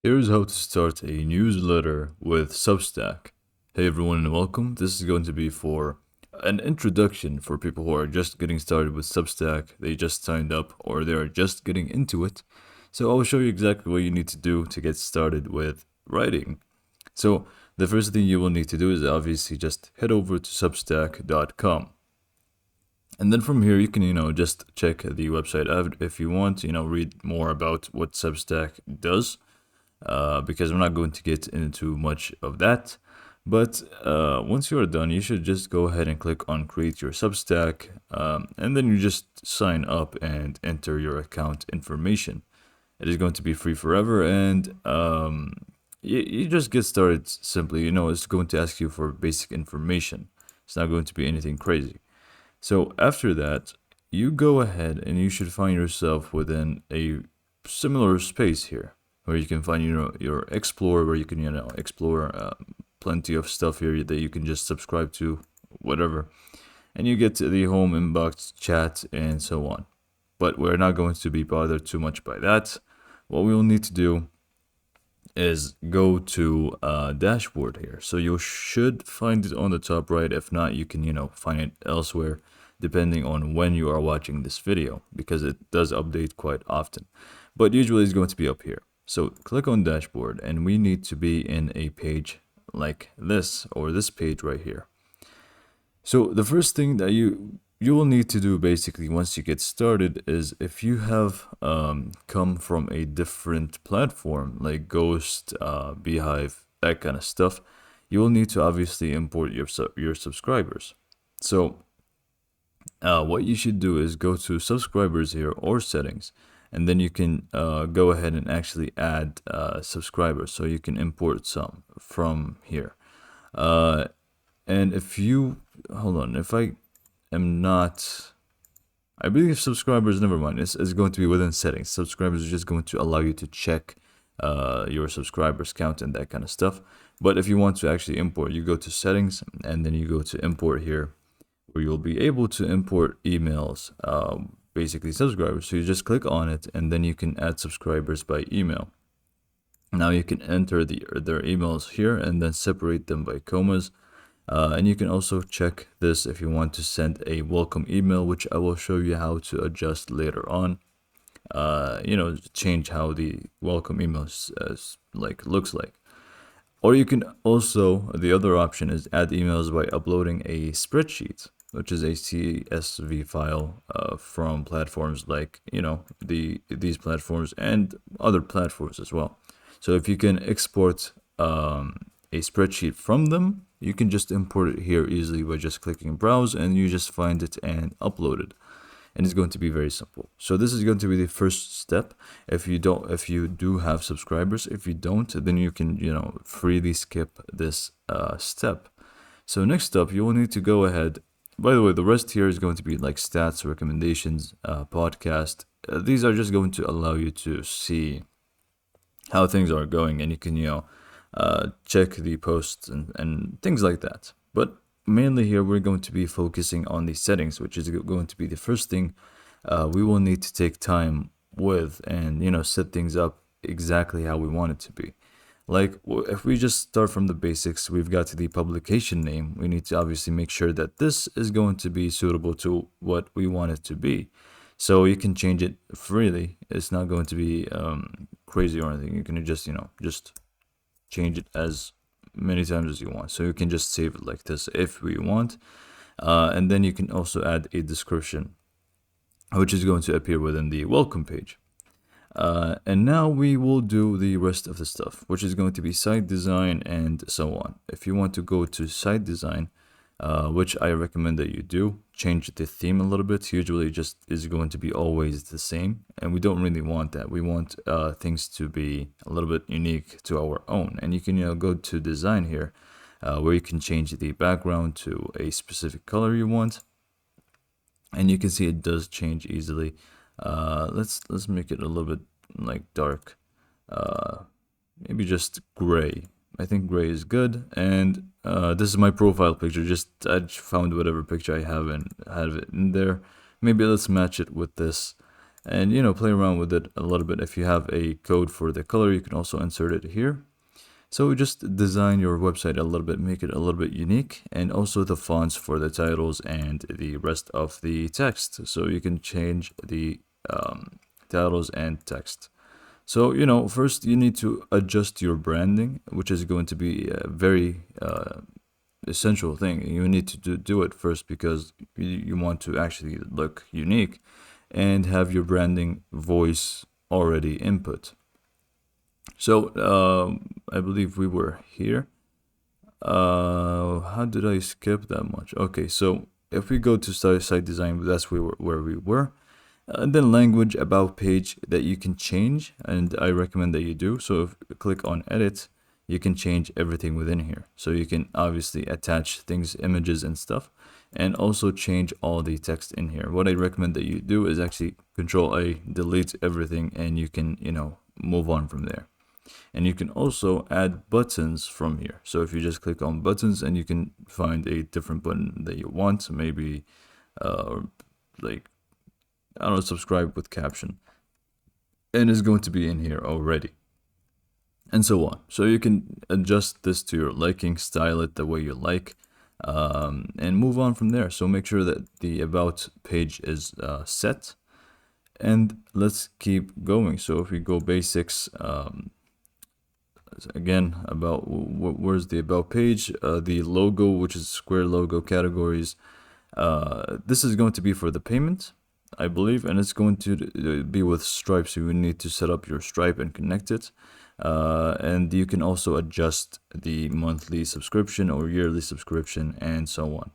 Here's how to start a newsletter with Substack. Hey everyone and welcome. This is going to be for an introduction for people who are just getting started with Substack. They just signed up or they are just getting into it. So I'll show you exactly what you need to do to get started with writing. So the first thing you will need to do is obviously just head over to substack.com. And then from here, you can, just check the website out if you want, read more about what Substack does because I'm not going to get into much of that. But once you are done, you should just go ahead and click on create your Substack, and then you just sign up and enter your account information. It is going to be free forever, and you just get started simply. It's going to ask you for basic information. It's not going to be anything crazy. So after that, you go ahead and you should find yourself within a similar space here where you can find your explore, where you can explore plenty of stuff here that you can just subscribe to, whatever, and you get to the home inbox, chat, and so on. But we're not going to be bothered too much by that. What we will need to do is go to dashboard here. So you should find it on the top right. If not, you can find it elsewhere depending on when you are watching this video, because it does update quite often, but usually it's going to be up here. So click on dashboard, and we need to be in a page like this, or this page right here. So the first thing that you will need to do basically once you get started is, if you have come from a different platform like Ghost, Beehive, that kind of stuff, you will need to obviously import your subscribers. So what you should do is go to subscribers here or settings, and then you can go ahead and actually add subscribers, so you can import some from here. And if you hold on, if I am not, I believe subscribers, never mind, it's going to be within settings. Subscribers are just going to allow you to check your subscribers count and that kind of stuff. But if you want to actually import, you go to settings, and then you go to import here, where you'll be able to import emails, basically subscribers. So you just click on it, and then you can add subscribers by email. Now you can enter their emails here and then separate them by commas. And you can also check this if you want to send a welcome email, which I will show you how to adjust later on. Change how the welcome email looks like. Or you can also, the other option is add emails by uploading a spreadsheet, which is a CSV file from platforms like, these platforms and other platforms as well. So if you can export a spreadsheet from them, you can just import it here easily by just clicking browse, and you just find it and upload it. And it's going to be very simple. So this is going to be the first step. If you do have subscribers. If you don't, then you can freely skip this step. So next up, you will need to go ahead. By the way, the rest here is going to be like stats, recommendations, podcast. These are just going to allow you to see how things are going, and you can check the posts and things like that. But mainly here, we're going to be focusing on the settings, which is going to be the first thing we will need to take time with, and set things up exactly how we want it to be. Like, if we just start from the basics, we've got the publication name. We need to obviously make sure that this is going to be suitable to what we want it to be. So you can change it freely. It's not going to be crazy or anything. You can just change it as many times as you want. So you can just save it like this if we want. And then you can also add a description, which is going to appear within the welcome page. And now we will do the rest of the stuff, which is going to be site design and so on. If you want to go to site design, which I recommend that you do, change the theme a little bit. Usually just is going to be always the same, and we don't really want that. We want things to be a little bit unique to our own. And you can go to design here, where you can change the background to a specific color you want, and you can see it does change easily. Let's make it a little bit like dark, maybe just gray. I think gray is good. And this is my profile picture. I found whatever picture I have and have it in there. Maybe let's match it with this. and play around with it a little bit. If you have a code for the color, you can also insert it here. So just design your website a little bit, make it a little bit unique, and also the fonts for the titles and the rest of the text. So you can change the titles and text. So, first you need to adjust your branding, which is going to be a very essential thing. You need to do it first because you want to actually look unique and have your branding voice already input. So I believe we were here. How did I skip that much? Okay, so if we go to site design, that's where we were. And then language about page that you can change, and I recommend that you do. So if you click on edit, you can change everything within here. So you can obviously attach things, images and stuff, and also change all the text in here. What I recommend that you do is actually Control A, delete everything, and you can, move on from there. And you can also add buttons from here. So if you just click on buttons, and you can find a different button that you want, maybe like, I don't know, subscribe with caption, and it's going to be in here already, and so on. So you can adjust this to your liking, style it the way you like, and move on from there. So make sure that the about page is set, and let's keep going. So if we go basics, again, about where's the about page, the logo, which is square logo categories. This is going to be for the payment, I believe, and it's going to be with Stripe, so you need to set up your Stripe and connect it. And you can also adjust the monthly subscription or yearly subscription and so on.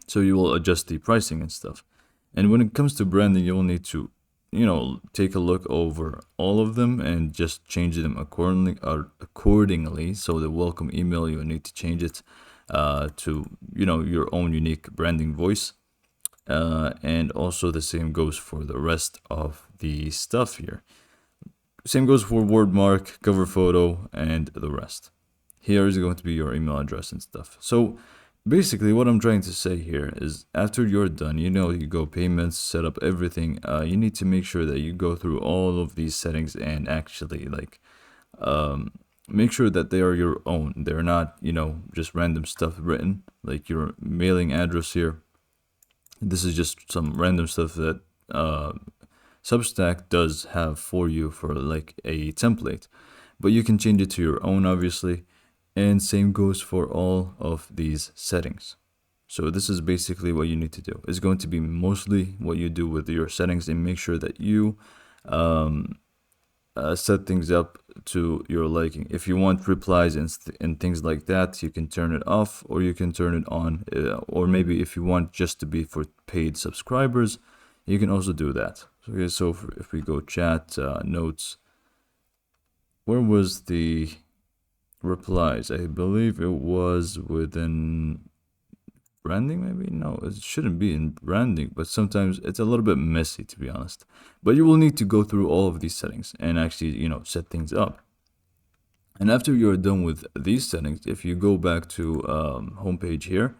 So you will adjust the pricing and stuff. And when it comes to branding, you will need to, take a look over all of them and just change them accordingly. So the welcome email, you need to change it to, your own unique branding voice. And also the same goes for the rest of the stuff here. Same goes for wordmark, cover photo, and the rest. Here is going to be your email address and stuff. So basically what I'm trying to say here is after you're done, you go payments, set up everything, you need to make sure that you go through all of these settings and actually make sure that they are your own. They're not, just random stuff written, like your mailing address here. This is just some random stuff that Substack does have for you for like a template, but you can change it to your own, obviously, and same goes for all of these settings. So this is basically what you need to do. It's going to be mostly what you do with your settings, and make sure that you set things up to your liking. If you want replies and things like that, you can turn it off or you can turn it on. Or maybe if you want just to be for paid subscribers, you can also do that. Okay, so if we go chat, notes, where was the replies? I believe it was within branding, maybe? No, it shouldn't be in branding, but sometimes it's a little bit messy, to be honest. But you will need to go through all of these settings and actually, set things up. And after you're done with these settings, if you go back to homepage here,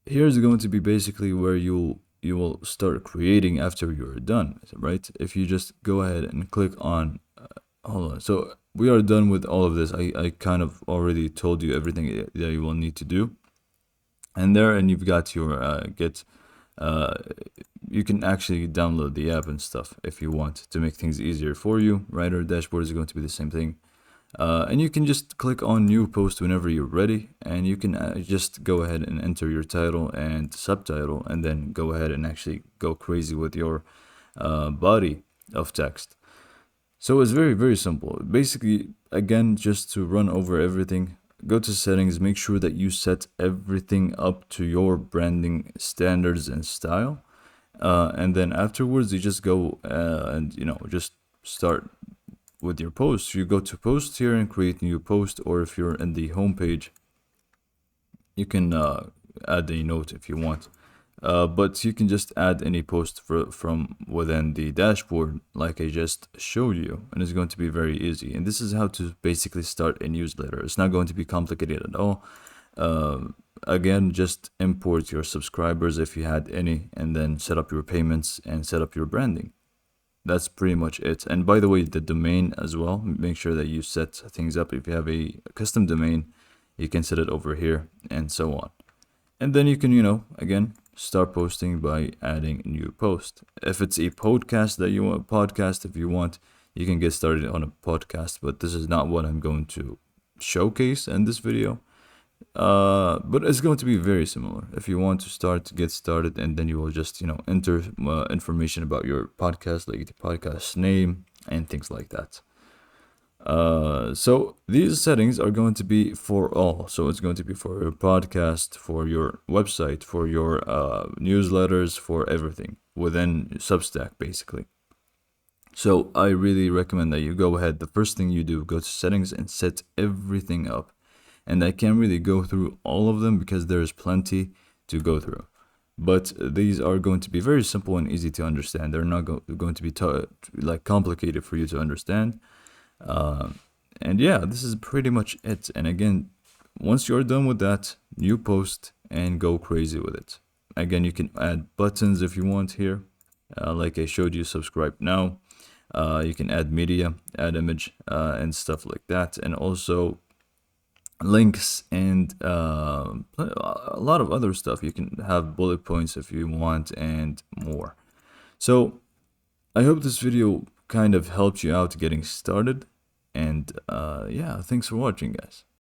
here's going to be basically where you will start creating after you're done, right? If you just go ahead and click on, hold on. So we are done with all of this. I kind of already told you everything that you will need to do. And you've got your you can actually download the app and stuff if you want to make things easier for you. Writer dashboard is going to be the same thing. And you can just click on new post whenever you're ready, and you can just go ahead and enter your title and subtitle, and then go ahead and actually go crazy with your body of text. So it's very, very simple. Basically, again, just to run over everything, go to settings, make sure that you set everything up to your branding standards and style. And then afterwards, you just go and, just start with your post. You go to post here and create new post, or if you're in the home page, you can add a note if you want. But you can just add any post from within the dashboard like I just showed you, and it's going to be very easy. And this is how to basically start a newsletter. It's not going to be complicated at all. Again, just import your subscribers if you had any, and then set up your payments and set up your branding. that's pretty much it. And by the way, the domain as well, make sure that you set things up. If you have a custom domain, you can set it over here and so on. And then you can, again, start posting by adding a new post. If it's a podcast that you want, if you want, you can get started on a podcast, but this is not what I'm going to showcase in this video. But it's going to be very similar. If you want to get started, and then you will just, enter information about your podcast, like the podcast name and things like that. So these settings are going to be for all. So it's going to be for your podcast, for your website, for your newsletters, for everything within Substack, basically. So I really recommend that you go ahead. The first thing you do, go to settings and set everything up. And I can't really go through all of them because there's plenty to go through. But these are going to be very simple and easy to understand. They're not going to be complicated for you to understand. And yeah, this is pretty much it. And again, once you're done with that, new post and go crazy with it. Again, you can add buttons if you want here. Like I showed you, subscribe now. You can add media, add image, and stuff like that. And also links and a lot of other stuff. You can have bullet points if you want and more. So I hope this video kind of helped you out getting started. And yeah, thanks for watching, guys.